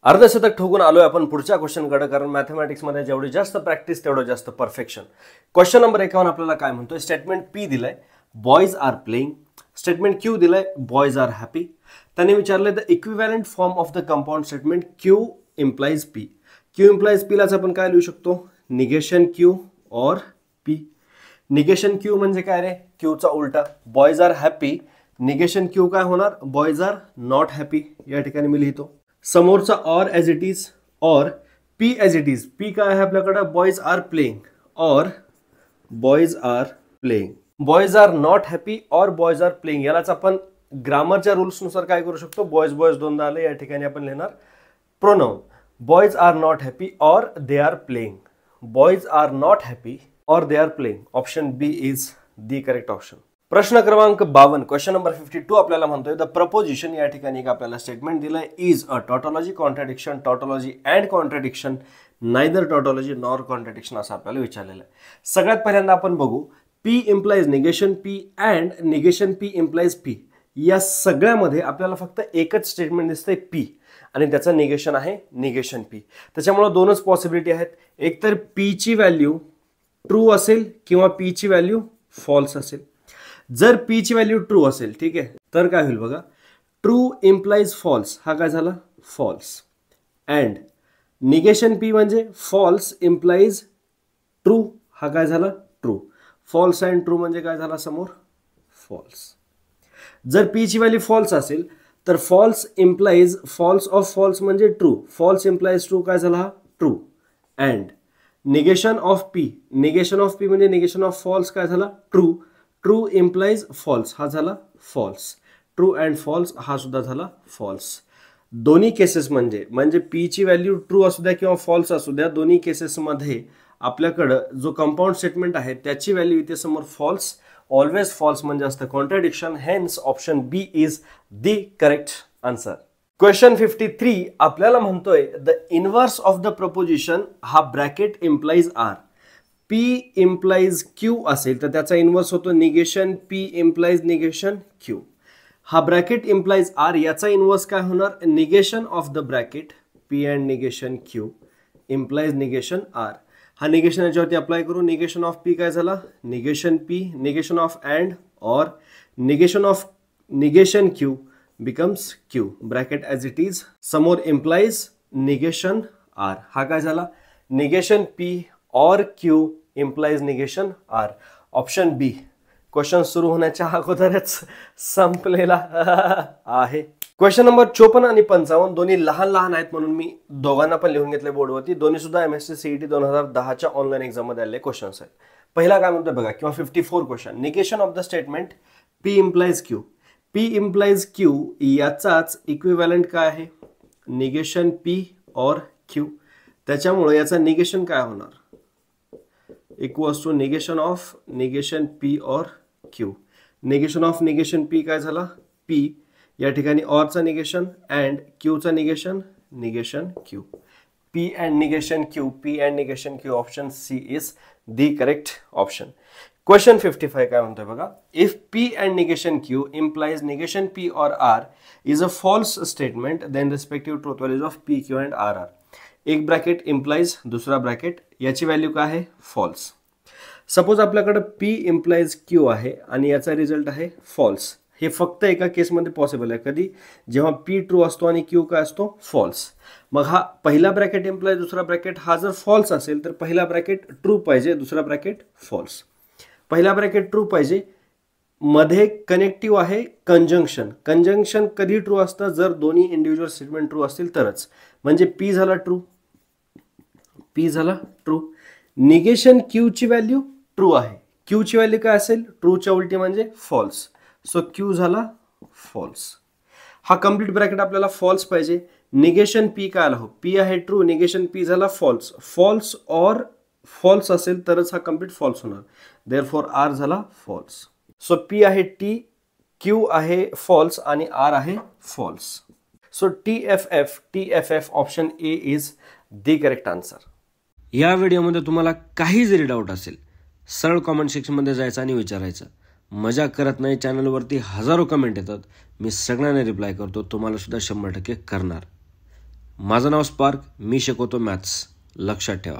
अर्धशतक ठोकून आलोय आपण पुढच्या क्वेश्चनकडे, कारण मॅथमॅटिक्स मध्ये जेवढी जास्त प्रॅक्टिस तेवढं जास्त परफेक्शन. क्वेश्चन नंबर 51 आपल्याला काय म्हणतोय, स्टेटमेंट पी दिलाय boys are playing, statement q दिलाय बॉयज आर हॅपी. त्यांनी विचारले the equivalent form of the compound statement q implies p. Q implies p लाच आपण काय लिहू शकतो, negation q or p. Negation q म्हणजे काय रे, क्यूचा उलटा. Boys are happy, negation q काय होणार, बॉयज आर नॉट हॅपी. या ठिकाणी मी लिहितो समोरचा or as it is or p as it is. P काय आहे आपल्याकडे, boys are playing or boys are playing. Boys are not happy or boys are playing. यालाच आपण ग्रामरच्या रूल्स नुसार काय करू शकतो, बॉयज बॉयज दोनदा आले, या ठिकाणी आपण लिहिणार pronoun. Boys are not happy or they are playing. Boys are not happy or they are playing. Option B is the correct option. प्रश्न क्रमांक 52 क्वेश्चन नंबर 52 आपल्याला म्हणतोय द प्रपोजिशन. या ठिकाणी एक आपल्याला स्टेटमेंट दिलंय is a tautology, contradiction, tautology and contradiction, neither tautology nor contradiction असं आपल्याला विचारलेलं आहे. सगळ्यात पहिल्यांदा आपण बघू P implies negation P and negation P implies P. या सगळ्यामध्ये आपल्याला फक्त एकच स्टेटमेंट दिसतंय पी आणि त्याचं निगेशन आहे निगेशन पी. त्याच्यामुळे दोनच पॉसिबिलिटी आहेत, एक तर पी ची व्हॅल्यू ट्रू असेल किंवा पी ची व्हॅल्यू फॉल्स असेल. जर पी ची व्हॅल्यू ट्रू असेल, ठीक आहे, तर काय होईल बघा, ट्रू इम्प्लाइज फॉल्स, हा काय झाला फॉल्स. अँड निगेशन पी म्हणजे फॉल्स इम्प्लाइज ट्रू, हा काय झाला ट्रू. फॉल्स अँड ट्रू म्हणजे काय झाला समोर फॉल्स. जर पी ची व्हॅल्यू फॉल्स असेल तर false implies false of false म्हणजे ट्रू. फॉल्स इम्प्लाइज ट्रू काय झाला true. And negation of p, negation of p म्हणजे निगेशन ऑफ फॉल्स काय झाला ट्रू. ट्रू इम्प्लाइज फॉल्स, हा झाला फॉल्स. ट्रू अँड फॉल्स हा सुद्धा झाला फॉल्स. दोन्ही केसेस म्हणजे पी ची व्हॅल्यू ट्रू असू द्या किंवा फॉल्स असू द्या, दोन्ही केसेसमध्ये आपल्याकडं जो कंपाऊंड स्टेटमेंट आहे त्याची व्हॅल्यू इथे समोर फॉल्स, ऑलवेज फॉल्स म्हणजे असतं contradiction. Hence option B is the correct answer. Question 53 आपल्याला म्हणतोय the inverse of the proposition, हा bracket implies R. P implies Q असेल तर त्याचा इन्व्हर्स होतो negation P implies negation Q. हा ब्रॅकेट इम्प्लाइज आर, याचा इन्व्हर्स काय होणार, negation of the bracket P and negation Q implies negation R. हा निगेशन याच्यावरती अप्लाय करू, निगेशन ऑफ पी काय झाला negation P, negation of and or negation of negation Q becomes Q. Bracket as it is, समोर implies negation R, हा काय झाला negation P or Q implies negation R. Option B. Question सुरू होण्याच्या अगोदरच संपलेला आहे. क्वेश्चन नंबर 54 आणि 55 दोन्ही लहान लहान आहेत म्हणून मी दोघांना पण लिहून घेतले बोर्डवरती. दोन्ही सुद्धा MSc CET 2010च्या ऑनलाईन एक्झाम मध्ये आलेले क्वेश्चन्स आहेत. पहिला काय म्हणतोय बघा, किंवा 54 question, negation of the statement P implies Q. P implies Q याचाच इक्विव्हॅलंट काय आहे, निगेशन पी और क्यू. त्याच्यामुळे याचा निगेशन काय होणार, equals to negation of negation P or Q. Negation of negation P काय झाला पी, या ठिकाणी ऑरचा निगेशन अँड क्यूचा negation negation Q. P and negation Q, P and negation Q. Option C is the correct option. Question 55 काय म्हणतोय बघा, if P and negation Q implies negation P or R is a false statement then respective truth values of P Q and R R. एक bracket implies, दुसरा bracket, याची value काय आहे false. Suppose आपल्याकडे P implies Q आहे आणि याचा result आहे फॉल्स. हे फक्त एका केसमध्ये पॉसिबल आहे, कधी, जेव्हा पी ट्रू असतो आणि क्यू काय असतो फॉल्स. मग हा पहिला ब्रॅकेट इम्प्लाइज, दुसरा ब्रॅकेट, हा जर फॉल्स असेल तर पहिला ब्रॅकेट ट्रू पाहिजे, दुसरा ब्रॅकेट फॉल्स. पहिला ब्रॅकेट ट्रू पाहिजे, मध्ये कनेक्टिव्ह आहे कंजंक्शन. कंजंक्शन कधी ट्रू असतं, जर दोन्ही इंडिव्हिज्युअल स्टेटमेंट ट्रू असतील तरच. म्हणजे पी झाला ट्रू, पी झाला ट्रू. निगेशन क्यू ची व्हॅल्यू ट्रू आहे, क्यू ची व्हॅल्यू काय असेल ट्रूच्या उलटी म्हणजे फॉल्स. सो क्यू झाला फॉल्स. हा कम्प्लीट ब्रॅकेट आपल्याला फॉल्स पाहिजे. निगेशन पी काय आला हो, पी आहे ट्रू, निगेशन पी झाला फॉल्स. फॉल्स और फॉल्स असेल तरच हा कम्प्लीट फॉल्स होणार. देअरफॉर आर झाला फॉल्स. सो पी आहे टी, क्यू आहे फॉल्स आणि आर आहे false. So TFF option A is the correct answer. या व्हिडिओमध्ये तुम्हाला काही जरी डाऊट असेल, सरळ कमेंट सेक्शनमध्ये जायचं आणि विचारायचं. मजा करत नाही, चॅनलवरती हजारो कमेंट येतात, मी सगळ्यांना रिप्लाय करतो, तुम्हाला सुद्धा 100% करणार. माझं नाव स्पार्क, मी शिकवतो मॅथ्स. लक्षात ठेवा.